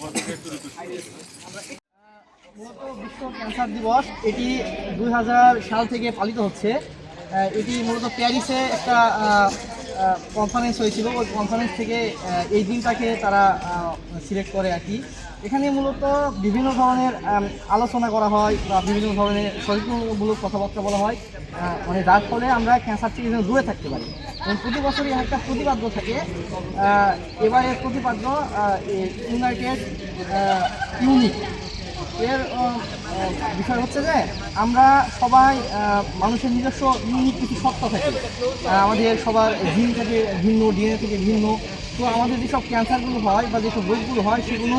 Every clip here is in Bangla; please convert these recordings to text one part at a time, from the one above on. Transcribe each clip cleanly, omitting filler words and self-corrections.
মূলত বিশ্ব ক্যান্সার দিবস এটি 2000 সাল থেকে পালিত হচ্ছে। এটি মূলত প্যারিসে একটা কনফারেন্স হয়েছিল। ওই কনফারেন্স থেকে এই দিনটাকে তারা সিলেক্ট করে আর কি। এখানে মূলত বিভিন্ন ধরনের আলোচনা করা হয় বা বিভিন্ন ধরনের সচেতনমূলক কথাবার্তা বলা হয়, মানে যার ফলে আমরা ক্যান্সার থেকে যেন দূরে থাকতে পারি। এবং প্রতি বছরই একটা প্রতিপাদ্য থাকে। এবারের প্রতিপাদ্য ইউনাইটেড ইউনিক এর বিষয় হচ্ছে যে আমরা সবাই মানুষের নিজস্ব ইউনিক কিছু সত্তা থাকে। আমাদের সবার জিন থেকে ভিন্ন, ডিএনএ থেকে ভিন্ন। তো আমাদের যেসব ক্যান্সারগুলো হয় বা যেসব রোগগুলো হয় সেগুলো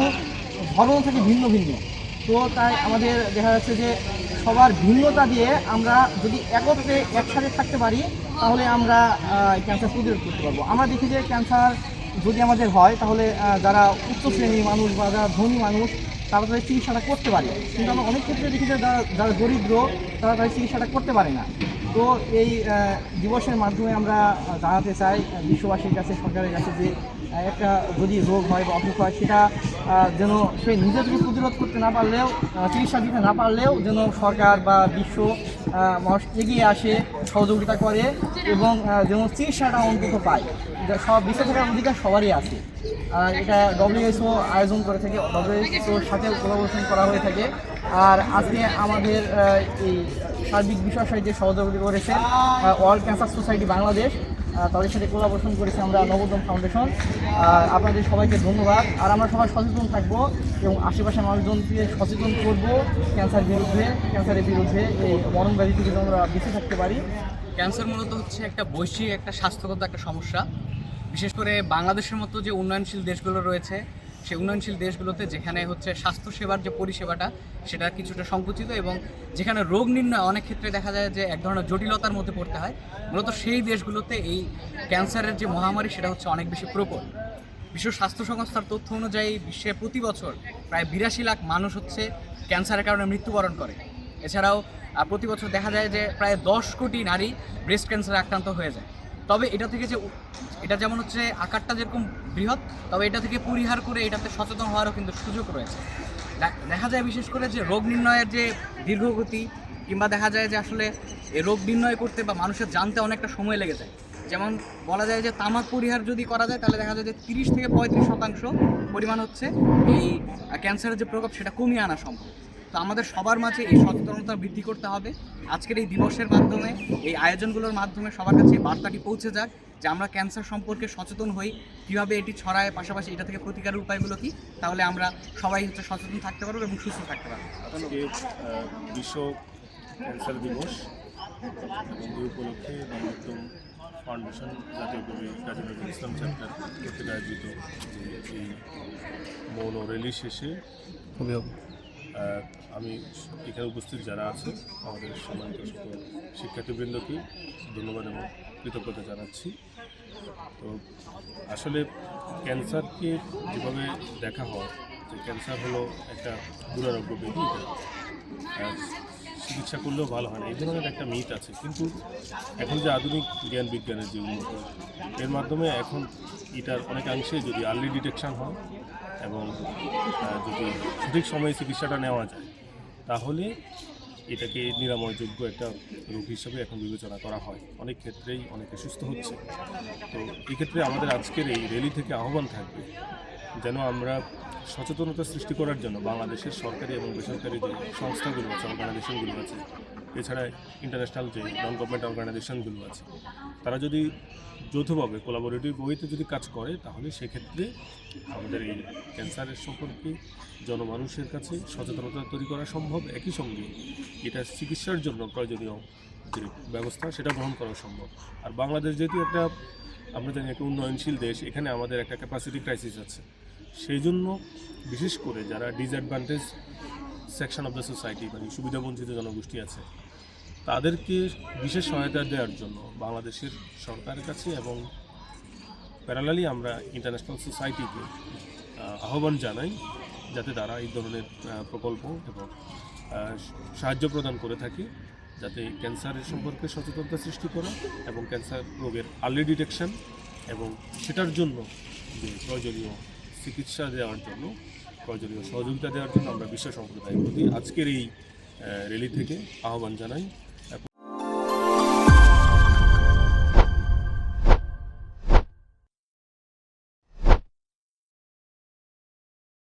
ধরন থেকে ভিন্ন ভিন্ন। তো তাই আমাদের দেখা যাচ্ছে যে সবার ভিন্নতা দিয়ে আমরা যদি একত্রে একসাথে থাকতে পারি তাহলে আমরা ক্যান্সার প্রতিরোধ করতে পারবো। আমরা দেখি যে ক্যান্সার যদি আমাদের হয় তাহলে যারা উচ্চ শ্রেণীর মানুষ বা যারা ধনী মানুষ তারা তাদের চিকিৎসাটা করতে পারে, কিন্তু আমরা অনেক ক্ষেত্রে দেখি যে যারা দরিদ্র তারা তাদের চিকিৎসাটা করতে পারে না। তো এই দিবসের মাধ্যমে আমরা জানাতে চাই বিশ্ববাসীর কাছে, সরকারের কাছে যে একটা যদি রোগ হয় বা অসুখ হয় সেটা যেন সে নিজে থেকে প্রতিরোধ করতে না পারলেও, চিকিৎসা দিতে না পারলেও যেন সরকার বা বিশ্ব মানুষ এগিয়ে আসে, সহযোগিতা করে এবং যেন চিকিৎসাটা অন্তত পায়। সব বেঁচে থাকার অধিকার সবারই আছে। এটা WHO আয়োজন করে থাকে, WHOর সাথে কোলাবোরেশন করা হয়ে থাকে। আর আজকে আমাদের এই সার্বিক বিষয় যে সহযোগিতা করেছে ওয়ার্ল্ড ক্যান্সার সোসাইটি বাংলাদেশ, তাদের সাথে কোলাবোরেশন করেছে আমরা নবোদ্যম ফাউন্ডেশন। আপনাদের সবাইকে ধন্যবাদ। আর আমরা সবাই সচেতন থাকবো এবং আশেপাশের মানুষজনকে সচেতন করব ক্যান্সারের বিরুদ্ধে এই মরণ ব্যাধি থেকে আমরা বেঁচে থাকতে পারি। ক্যান্সার মূলত হচ্ছে একটা বৈশ্বিক একটা স্বাস্থ্যগত একটা সমস্যা। বিশেষ করে বাংলাদেশের মতো যে উন্নয়নশীল দেশগুলো রয়েছে সেই উন্নয়নশীল দেশগুলোতে যেখানে হচ্ছে স্বাস্থ্যসেবার যে পরিষেবাটা সেটা কিছুটা সংকুচিত এবং যেখানে রোগ নির্ণয় অনেক ক্ষেত্রে দেখা যায় যে এক ধরনের জটিলতার মধ্যে পড়তে হয়, মূলত সেই দেশগুলোতে এই ক্যান্সারের যে মহামারী সেটা হচ্ছে অনেক বেশি প্রকট। বিশ্ব স্বাস্থ্য সংস্থার তথ্য অনুযায়ী বিশ্বে প্রতি বছর প্রায় 82 লাখ মানুষ হচ্ছে ক্যান্সারের কারণে মৃত্যুবরণ করে। এছাড়াও প্রতি বছর দেখা যায় যে প্রায় 10 কোটি নারী ব্রেস্ট ক্যান্সারে আক্রান্ত হয়ে যায়। তবে এটা যেমন হচ্ছে আকারটা যেরকম বৃহৎ, তবে এটা থেকে পরিহার করে এটাতে সচেতন হওয়ারও কিন্তু সুযোগ রয়েছে। দেখা যায় বিশেষ করে যে রোগ নির্ণয়ের যে দীর্ঘগতি কিংবা দেখা যায় যে আসলে এই রোগ নির্ণয় করতে বা মানুষের জানতে অনেকটা সময় লেগে যায়। যেমন বলা যায় যে তামাক পরিহার যদি করা যায় তাহলে দেখা যায় যে 30 থেকে 35% পরিমাণ হচ্ছে এই ক্যান্সারের যে প্রকোপ সেটা কমিয়ে আনা সম্ভব। তো আমাদের সবার মাঝে এই সচেতনতা বৃদ্ধি করতে হবে। আজকের এই দিবসের মাধ্যমে, এই আয়োজনগুলোর মাধ্যমে সবার কাছে এই বার্তাটি পৌঁছে যাক যে আমরা ক্যান্সার সম্পর্কে সচেতন হই, কীভাবে এটি ছড়ায়, পাশাপাশি এটা থেকে প্রতিকারের উপায়গুলো কী, তাহলে আমরা সবাই হচ্ছে সচেতন থাকতে পারবো এবং সুস্থ থাকতে পারবো। বিশ্ব ক্যান্সার দিবস এই উপলক্ষে নবোদ্যম ফাউন্ডেশন জাতীয় কবি কাজী নজরুল ইসলাম চ্যাপ্টার কর্তৃক আয়োজিত এই মৌন র্যালি শেষে আমি এখানে উপস্থিত যারা আছে আমাদের সম্মানিত সকল শিক্ষার্থীবৃন্দকে ধন্যবাদ এবং কৃতজ্ঞতা জানাচ্ছি। তো আসলে ক্যান্সারকে যেভাবে দেখা হয় যে ক্যান্সার হলো একটা দুরারোগ্য ব্যাধি, চিকিৎসা করলেও ভালো হয় না, এই ধরনের একটা মিথ আছে। কিন্তু এখন যে আধুনিক জ্ঞান বিজ্ঞানের যে উন্নতি, এর মাধ্যমে এখন এটার অনেকাংশে যদি আর্লি ডিটেকশান হয় এবং যদি সঠিক সময়ে চিকিৎসাটা নেওয়া যায় তাহলে এটাকে নিরাময়যোগ্য একটা রোগ হিসাবে এখন বিবেচনা করা হয়। অনেক ক্ষেত্রেই অনেকে সুস্থ হচ্ছে। তো এক্ষেত্রে আমাদের আজকের এই র্যালি থেকে আহ্বান থাকবে যেন আমরা সচেতনতা সৃষ্টি করার জন্য বাংলাদেশের সরকারি এবং বেসরকারি যে সংস্থাগুলো আছে, অর্গানাইজেশনগুলো আছে, এছাড়া ইন্টারন্যাশনাল যে নন গভর্নমেন্ট অর্গানাইজেশনগুলো আছে, তারা যদি যৌথভাবে কোলাবোরেটিভ ওয়েতে যদি কাজ করে তাহলে সেক্ষেত্রে আমাদের এই ক্যান্সারের সম্পর্কে জনমানুষের কাছে সচেতনতা তৈরি করা সম্ভব। একই সঙ্গে এটা চিকিৎসার জন্য প্রয়োজনীয় যে ব্যবস্থা সেটা গ্রহণ করা সম্ভব। আর বাংলাদেশ যেহেতু একটা আমরা জানি একটা উন্নয়নশীল দেশ, এখানে আমাদের একটা ক্যাপাসিটি ক্রাইসিস আছে। সেই জন্য বিশেষ করে যারা disadvantage section of the society মানে সুবিধাবঞ্চিত জনগোষ্ঠী আছে তাদেরকে বিশেষ সহায়তা দেওয়ার জন্য বাংলাদেশের সরকারের কাছে এবং প্যারালালি আমরা ইন্টারন্যাশনাল সোসাইটিকে আহ্বান জানাই যাতে তারা এই ধরনের প্রকল্প এবং সাহায্য প্রদান করে থাকে, যাতে ক্যান্সারের সম্পর্কে সচেতনতা সৃষ্টি করা এবং ক্যান্সার রোগের আর্লি ডিটেকশন এবং সেটার জন্য যে প্রয়োজনীয় চিকিৎসা দেওয়ার জন্য প্রয়োজনীয় সহযোগিতা দেওয়ার জন্য আমরা বিশ্ব সম্প্রদায়ের প্রতি আজকের এই র্যালি থেকে আহ্বান জানাই।